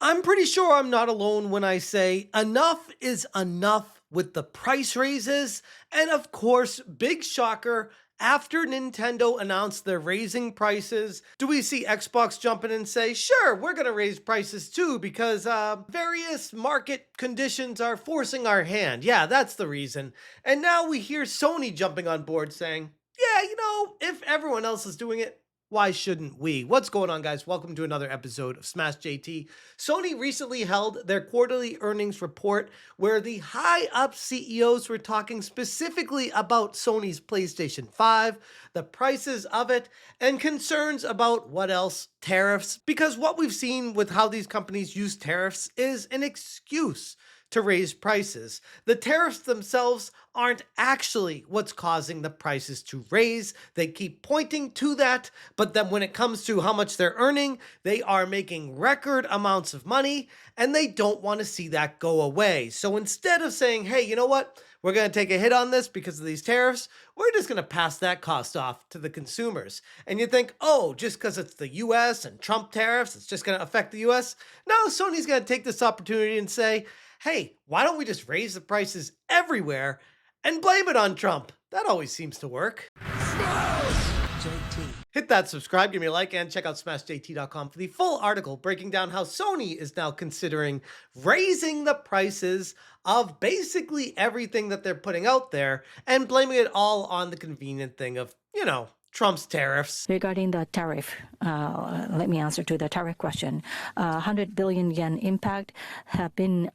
I'm pretty sure I'm not alone when I say enough is enough with the price raises. And of course, big shocker, after Nintendo announced they're raising prices, do we see Xbox jump in and say, sure, we're going to raise prices too because various market conditions are forcing our hand. Yeah, that's the reason. And now we hear Sony jumping on board saying, yeah, if everyone else is doing it, why shouldn't we? What's going on, guys? Welcome to another episode of Smash JT. Sony recently held their quarterly earnings report where the high up CEOs were talking specifically about Sony's PlayStation 5, the prices of it, and concerns about what else? Tariffs. Because what we've seen with how these companies use tariffs is an excuse to raise prices. The tariffs themselves aren't actually what's causing the prices to raise. They keep pointing to that, but then when it comes to how much they're earning, they are making record amounts of money, and they don't want to see that go away. So instead of saying, hey, you know what? We're going to take a hit on this because of these tariffs, we're just going to pass that cost off to the consumers. And you think, oh, just because it's the US and Trump tariffs, it's just going to affect the US? No, Sony's going to take this opportunity and say, hey, why don't we just raise the prices everywhere and blame it on Trump? That always seems to work. Hit that subscribe, give me a like, and check out smashjt.com for the full article breaking down how Sony is now considering raising the prices of basically everything that they're putting out there and blaming it all on the convenient thing of, Trump's tariffs. Regarding the tariff, let me answer to the tariff question. 100 billion yen impact have been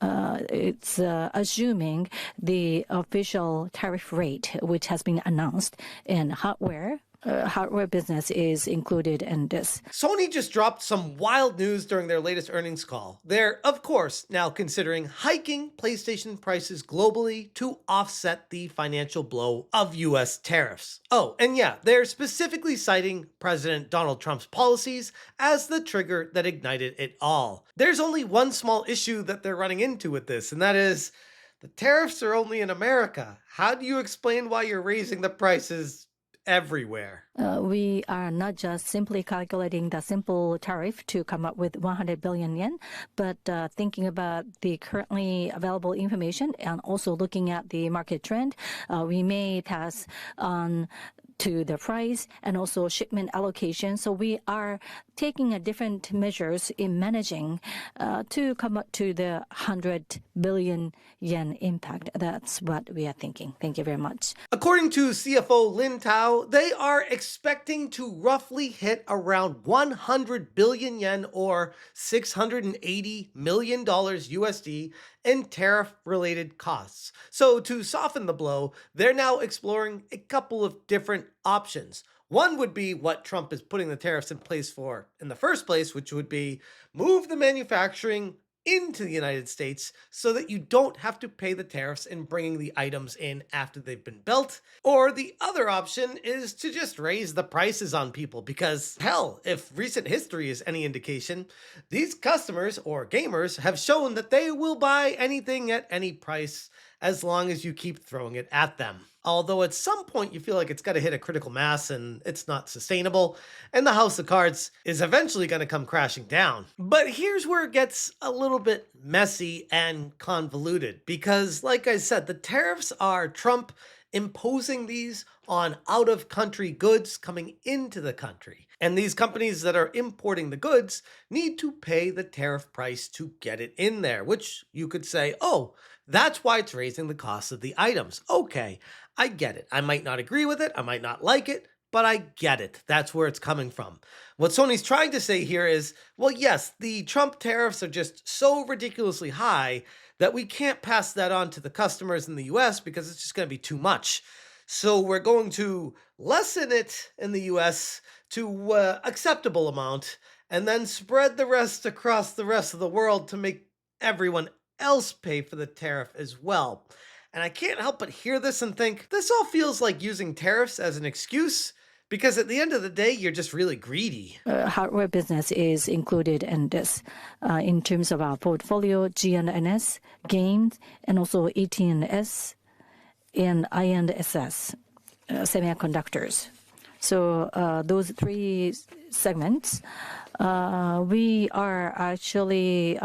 it's assuming the official tariff rate, which has been announced in hardware. Hardware business is included in this. Sony just dropped some wild news during their latest earnings call. They're, of course, now considering hiking PlayStation prices globally to offset the financial blow of US tariffs. Oh, and yeah, they're specifically citing President Donald Trump's policies as the trigger that ignited it all. There's only one small issue that they're running into with this, and that is the tariffs are only in America. How do you explain why you're raising the prices everywhere? We are not just simply calculating the simple tariff to come up with 100 billion yen, but thinking about the currently available information and also looking at the market trend, we may pass on to the price and also shipment allocation. So we are taking a different measures in managing to come up to the 100 billion yen impact. That's what we are thinking. Thank you very much. According to CFO Lin Tao, they are expecting to roughly hit around 100 billion yen or $680 million USD in tariff-related costs. So to soften the blow, they're now exploring a couple of different options. One would be what Trump is putting the tariffs in place for in the first place, which would be move the manufacturing into the United States so that you don't have to pay the tariffs in bringing the items in after they've been built. Or the other option is to just raise the prices on people because, hell, if recent history is any indication, these customers or gamers have shown that they will buy anything at any price as long as you keep throwing it at them. Although at some point you feel like it's got to hit a critical mass and it's not sustainable, and the house of cards is eventually going to come crashing down. But here's where it gets a little bit messy and convoluted, because like I said, the tariffs are Trump imposing these on out-of-country goods coming into the country. And these companies that are importing the goods need to pay the tariff price to get it in there, which you could say, oh, that's why it's raising the cost of the items. Okay, I get it. I might not agree with it. I might not like it, but I get it. That's where it's coming from. What Sony's trying to say here is, well, yes, the Trump tariffs are just so ridiculously high that we can't pass that on to the customers in the US because it's just going to be too much. So we're going to lessen it in the US to acceptable amount and then spread the rest across the rest of the world to make everyone else pay for the tariff as well. And I can't help but hear this and think, this all feels like using tariffs as an excuse, because at the end of the day, you're just really greedy. Hardware business is included in this. In terms of our portfolio, GNS, games, and also ETNS, and INSS, semiconductors. So those three segments We are actually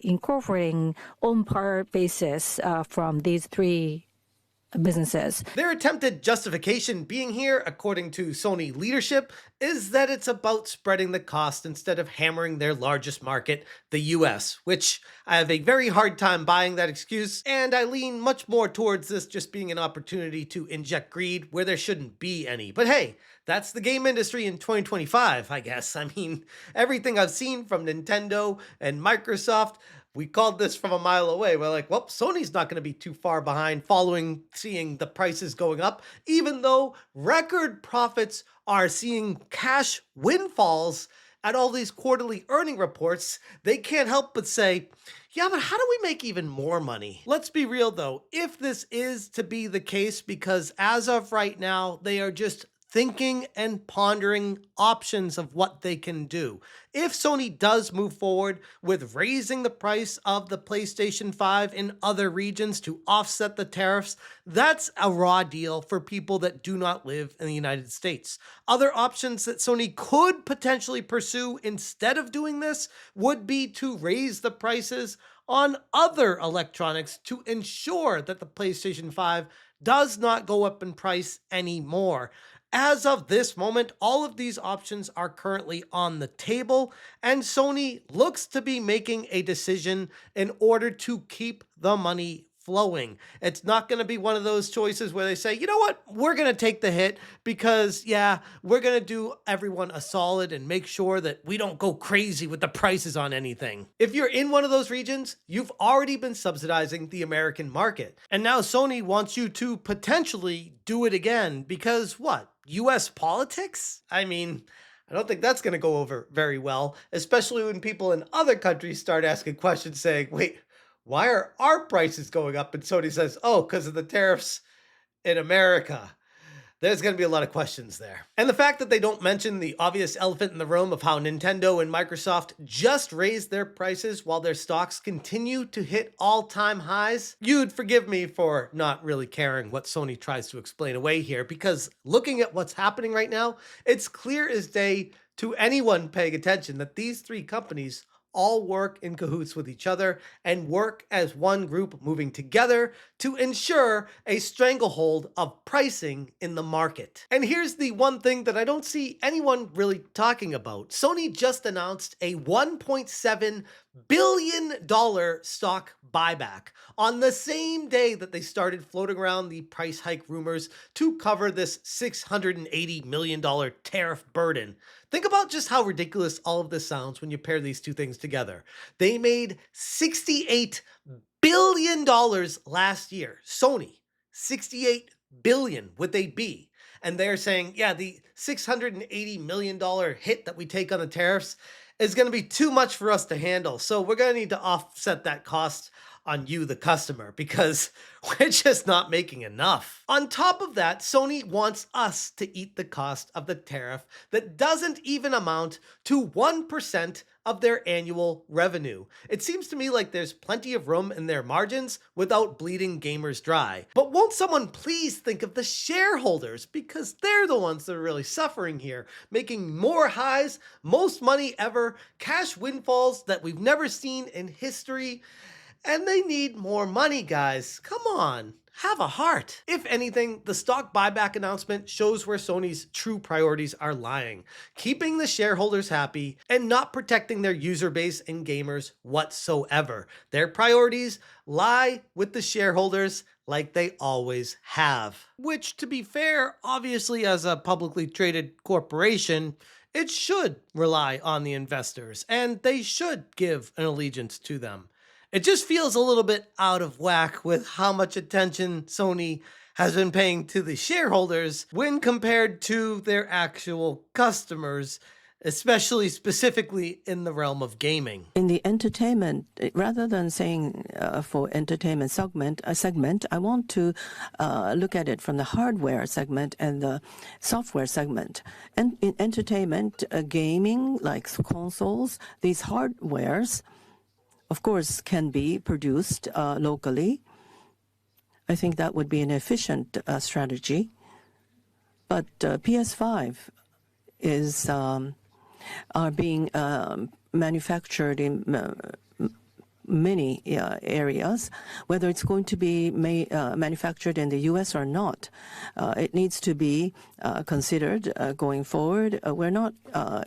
incorporating on par basis from these three businesses. Their attempted justification being here, according to Sony leadership, is that it's about spreading the cost instead of hammering their largest market, the US, which I have a very hard time buying that excuse, and I lean much more towards this just being an opportunity to inject greed where there shouldn't be any. But hey, that's the game industry in 2025, I guess. I mean, everything I've seen from Nintendo and Microsoft, we called this from a mile away. We're like, well, Sony's not going to be too far behind seeing the prices going up, even though record profits are seeing cash windfalls at all these quarterly earning reports. They can't help but say, yeah, but how do we make even more money? Let's be real though, if this is to be the case, because as of right now, they are just thinking and pondering options of what they can do. If Sony does move forward with raising the price of the PlayStation 5 in other regions to offset the tariffs, that's a raw deal for people that do not live in the United States. Other options that Sony could potentially pursue instead of doing this would be to raise the prices on other electronics to ensure that the PlayStation 5 does not go up in price anymore. As of this moment, all of these options are currently on the table, and Sony looks to be making a decision in order to keep the money flowing. It's not going to be one of those choices where they say, you know what, we're going to take the hit because, yeah, we're going to do everyone a solid and make sure that we don't go crazy with the prices on anything. If you're in one of those regions, you've already been subsidizing the American market. And now Sony wants you to potentially do it again because what? US politics? I mean, I don't think that's going to go over very well, especially when people in other countries start asking questions saying, wait, why are our prices going up? And Sony says, oh, because of the tariffs in America. There's going to be a lot of questions there. And the fact that they don't mention the obvious elephant in the room of how Nintendo and Microsoft just raised their prices while their stocks continue to hit all-time highs, you'd forgive me for not really caring what Sony tries to explain away here, because looking at what's happening right now, it's clear as day to anyone paying attention that these three companies all work in cahoots with each other and work as one group moving together to ensure a stranglehold of pricing in the market. And here's the one thing that I don't see anyone really talking about. Sony just announced a $1.7 billion stock buyback on the same day that they started floating around the price hike rumors to cover this $680 million tariff burden. Think about just how ridiculous all of this sounds when you pair these two things together. They made $68 billion last year. Sony, $68 billion with a B. And they're saying, yeah, the $680 million hit that we take on the tariffs is going to be too much for us to handle. So we're going to need to offset that cost on you, the customer, because we're just not making enough. On top of that, Sony wants us to eat the cost of the tariff that doesn't even amount to 1% of their annual revenue. It seems to me like there's plenty of room in their margins without bleeding gamers dry. But won't someone please think of the shareholders, because they're the ones that are really suffering here, making more highs, most money ever, cash windfalls that we've never seen in history. And they need more money, guys. Come on, have a heart. If anything, the stock buyback announcement shows where Sony's true priorities are lying, keeping the shareholders happy and not protecting their user base and gamers whatsoever. Their priorities lie with the shareholders like they always have. Which, to be fair, obviously as a publicly traded corporation, it should rely on the investors and they should give an allegiance to them. It just feels a little bit out of whack with how much attention Sony has been paying to the shareholders when compared to their actual customers, especially specifically in the realm of gaming. In the entertainment, rather than saying for entertainment segment, I want to look at it from the hardware segment and the software segment. And in entertainment, gaming, like consoles, these hardwares, of course, can be produced locally. I think that would be an efficient strategy. But PS5 is are being manufactured in many areas, whether it's going to be manufactured in the U.S. or not. It needs to be considered going forward. We're not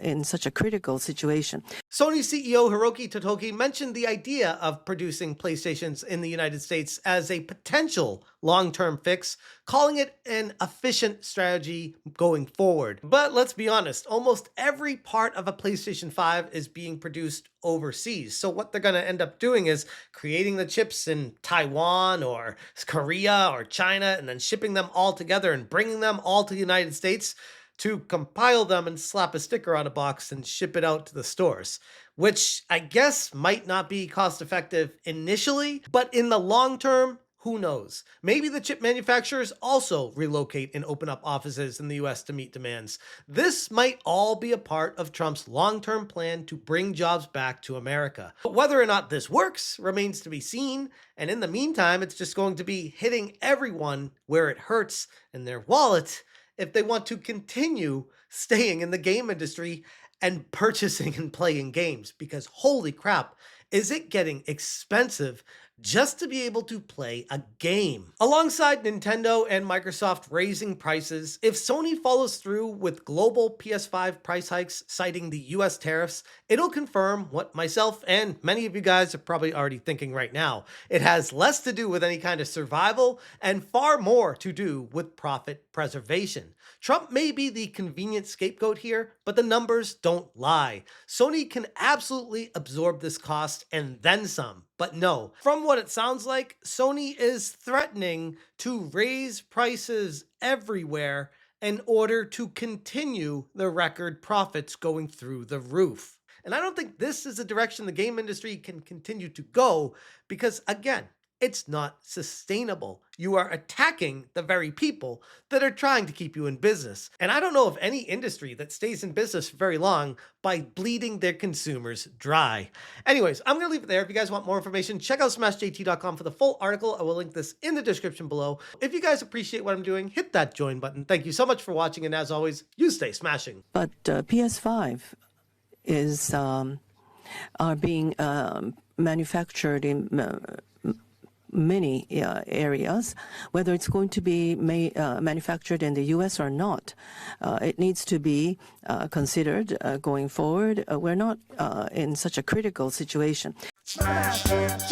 in such a critical situation. Sony CEO Hiroki Totoki mentioned the idea of producing PlayStations in the United States as a potential long-term fix, calling it an efficient strategy going forward. But let's be honest, almost every part of a PlayStation 5 is being produced overseas. So what they're going to end up doing is creating the chips in Taiwan or Korea or China and then shipping them all together and bringing them all to the United States to compile them and slap a sticker on a box and ship it out to the stores, which I guess might not be cost effective initially, but in the long term, who knows? Maybe the chip manufacturers also relocate and open up offices in the US to meet demands. This might all be a part of Trump's long-term plan to bring jobs back to America. But whether or not this works remains to be seen, and in the meantime, it's just going to be hitting everyone where it hurts in their wallet if they want to continue staying in the game industry and purchasing and playing games, because holy crap, is it getting expensive just to be able to play a game. Alongside Nintendo and Microsoft raising prices, if Sony follows through with global PS5 price hikes citing the US tariffs, it'll confirm what myself and many of you guys are probably already thinking right now. It has less to do with any kind of survival and far more to do with profit preservation. Trump may be the convenient scapegoat here, but the numbers don't lie. Sony can absolutely absorb this cost and then some. But no, from what it sounds like, Sony is threatening to raise prices everywhere in order to continue the record profits going through the roof. And I don't think this is a direction the game industry can continue to go because, again, it's not sustainable. You are attacking the very people that are trying to keep you in business. And I don't know of any industry that stays in business for very long by bleeding their consumers dry. Anyways, I'm going to leave it there. If you guys want more information, check out smashjt.com for the full article. I will link this in the description below. If you guys appreciate what I'm doing, hit that join button. Thank you so much for watching. And as always, you stay smashing. But PS5 is are being manufactured in many areas, whether it's going to be manufactured in the U.S. or not. It needs to be considered going forward. We're not in such a critical situation. Smash it,